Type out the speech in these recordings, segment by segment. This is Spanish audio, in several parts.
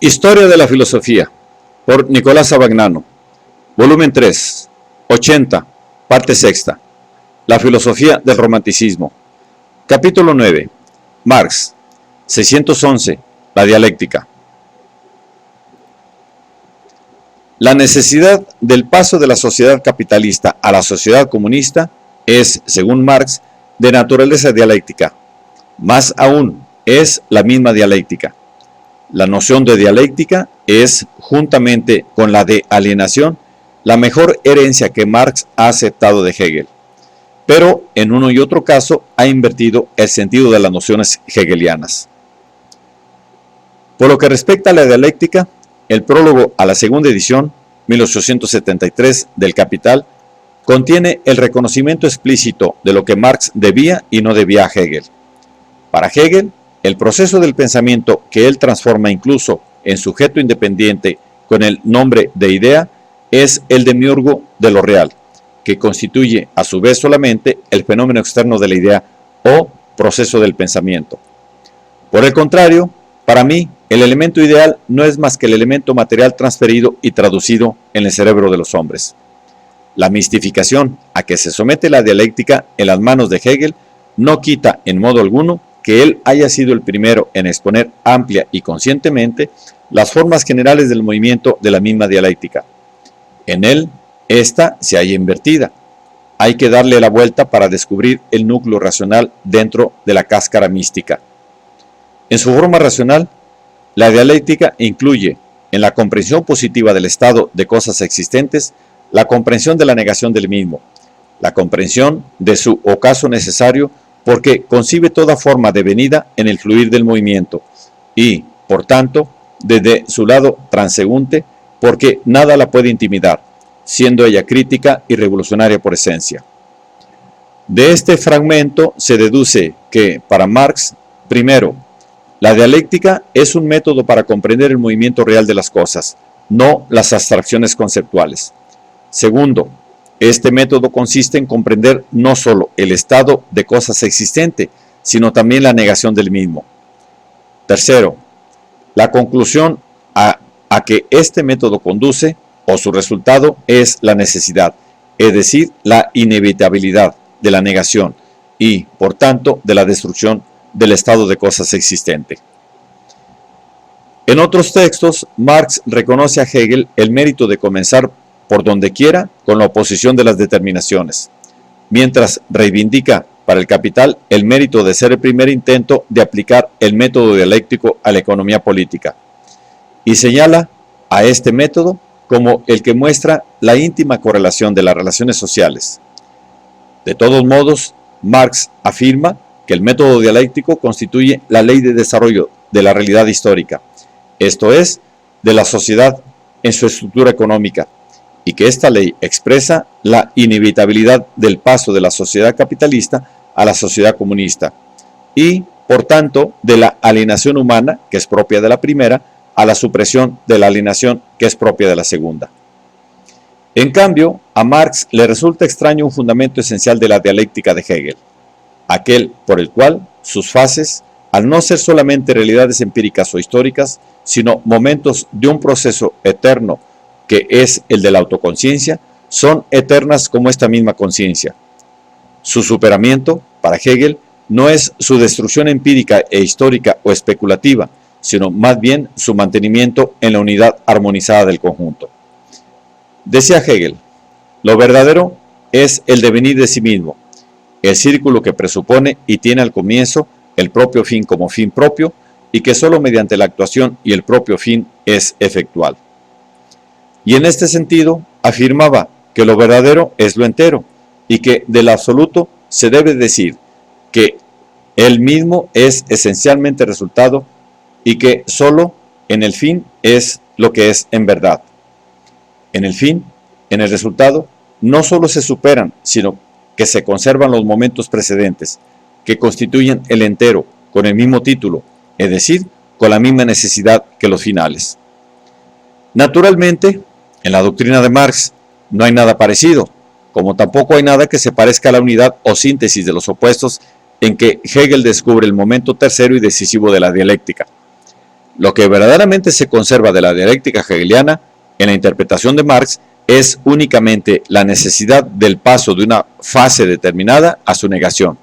Historia de la filosofía, por Nicolás Abagnano, volumen 3, 80, parte sexta. La filosofía del romanticismo. Capítulo 9. Marx. 611. La dialéctica. La necesidad del paso de la sociedad capitalista a la sociedad comunista es, según Marx, de naturaleza dialéctica. Más aún, es la misma dialéctica. La noción de dialéctica es, juntamente con la de alienación, la mejor herencia que Marx ha aceptado de Hegel. Pero en uno y otro caso ha invertido el sentido de las nociones hegelianas. Por lo que respecta a la dialéctica, el prólogo a la segunda edición, 1873, del Capital, contiene el reconocimiento explícito de lo que Marx debía y no debía a Hegel. Para Hegel, el proceso del pensamiento que él transforma incluso en sujeto independiente con el nombre de idea es el demiurgo de lo real, que constituye a su vez solamente el fenómeno externo de la idea o proceso del pensamiento. Por el contrario, para mí, el elemento ideal no es más que el elemento material transferido y traducido en el cerebro de los hombres. La mistificación a que se somete la dialéctica en las manos de Hegel no quita en modo alguno que él haya sido el primero en exponer amplia y conscientemente las formas generales del movimiento de la misma dialéctica. En él, esta se halla invertida. Hay que darle la vuelta para descubrir el núcleo racional dentro de la cáscara mística. En su forma racional, la dialéctica incluye, en la comprensión positiva del estado de cosas existentes, la comprensión de la negación del mismo, la comprensión de su ocaso necesario porque concibe toda forma de venida en el fluir del movimiento y, por tanto, desde su lado transeúnte, porque nada la puede intimidar, siendo ella crítica y revolucionaria por esencia. De este fragmento se deduce que, para Marx, primero, la dialéctica es un método para comprender el movimiento real de las cosas, no las abstracciones conceptuales. Segundo, este método consiste en comprender no solo el estado de cosas existente, sino también la negación del mismo. Tercero, la conclusión a que este método conduce, o su resultado, es la necesidad, es decir, la inevitabilidad de la negación y, por tanto, de la destrucción del estado de cosas existente. En otros textos, Marx reconoce a Hegel el mérito de comenzar por donde quiera con la oposición de las determinaciones, mientras reivindica para el Capital el mérito de ser el primer intento de aplicar el método dialéctico a la economía política, y señala a este método como el que muestra la íntima correlación de las relaciones sociales. De todos modos, Marx afirma que el método dialéctico constituye la ley de desarrollo de la realidad histórica, esto es, de la sociedad en su estructura económica, y que esta ley expresa la inevitabilidad del paso de la sociedad capitalista a la sociedad comunista, y, por tanto, de la alienación humana, que es propia de la primera, a la supresión de la alienación, que es propia de la segunda. En cambio, a Marx le resulta extraño un fundamento esencial de la dialéctica de Hegel, aquel por el cual sus fases, al no ser solamente realidades empíricas o históricas, sino momentos de un proceso eterno que es el de la autoconciencia, son eternas como esta misma conciencia. Su superamiento, para Hegel, no es su destrucción empírica e histórica o especulativa, sino más bien su mantenimiento en la unidad armonizada del conjunto. Decía Hegel, lo verdadero es el devenir de sí mismo, el círculo que presupone y tiene al comienzo el propio fin como fin propio y que solo mediante la actuación y el propio fin es efectual. Y en este sentido afirmaba que lo verdadero es lo entero y que del absoluto se debe decir que él mismo es esencialmente resultado y que solo en el fin es lo que es en verdad. En el fin, en el resultado, no solo se superan, sino que se conservan los momentos precedentes, que constituyen el entero con el mismo título, es decir, con la misma necesidad que los finales. Naturalmente, en la doctrina de Marx no hay nada parecido, como tampoco hay nada que se parezca a la unidad o síntesis de los opuestos en que Hegel descubre el momento tercero y decisivo de la dialéctica. Lo que verdaderamente se conserva de la dialéctica hegeliana en la interpretación de Marx es únicamente la necesidad del paso de una fase determinada a su negación,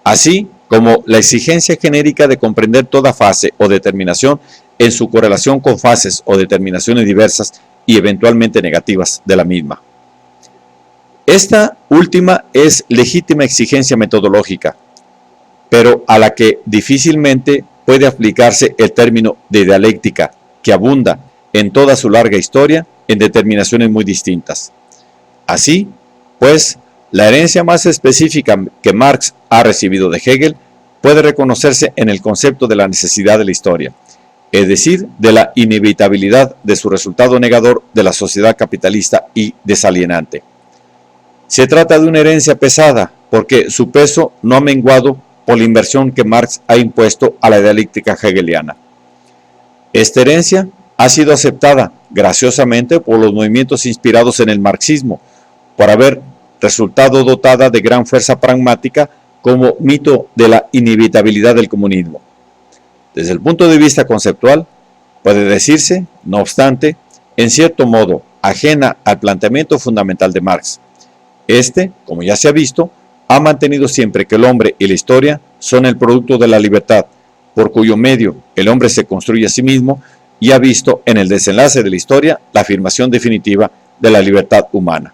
así como la exigencia genérica de comprender toda fase o determinación en su correlación con fases o determinaciones diversas y eventualmente negativas de la misma. Esta última es legítima exigencia metodológica, pero a la que difícilmente puede aplicarse el término de dialéctica, que abunda en toda su larga historia en determinaciones muy distintas. Así, pues, la herencia más específica que Marx ha recibido de Hegel puede reconocerse en el concepto de la necesidad de la historia, es decir, de la inevitabilidad de su resultado negador de la sociedad capitalista y desalienante. Se trata de una herencia pesada, porque su peso no ha menguado por la inversión que Marx ha impuesto a la dialéctica hegeliana. Esta herencia ha sido aceptada graciosamente por los movimientos inspirados en el marxismo, por haber resultado dotada de gran fuerza pragmática como mito de la inevitabilidad del comunismo. Desde el punto de vista conceptual, puede decirse, no obstante, en cierto modo, ajena al planteamiento fundamental de Marx. Este, como ya se ha visto, ha mantenido siempre que el hombre y la historia son el producto de la libertad, por cuyo medio el hombre se construye a sí mismo, y ha visto en el desenlace de la historia la afirmación definitiva de la libertad humana.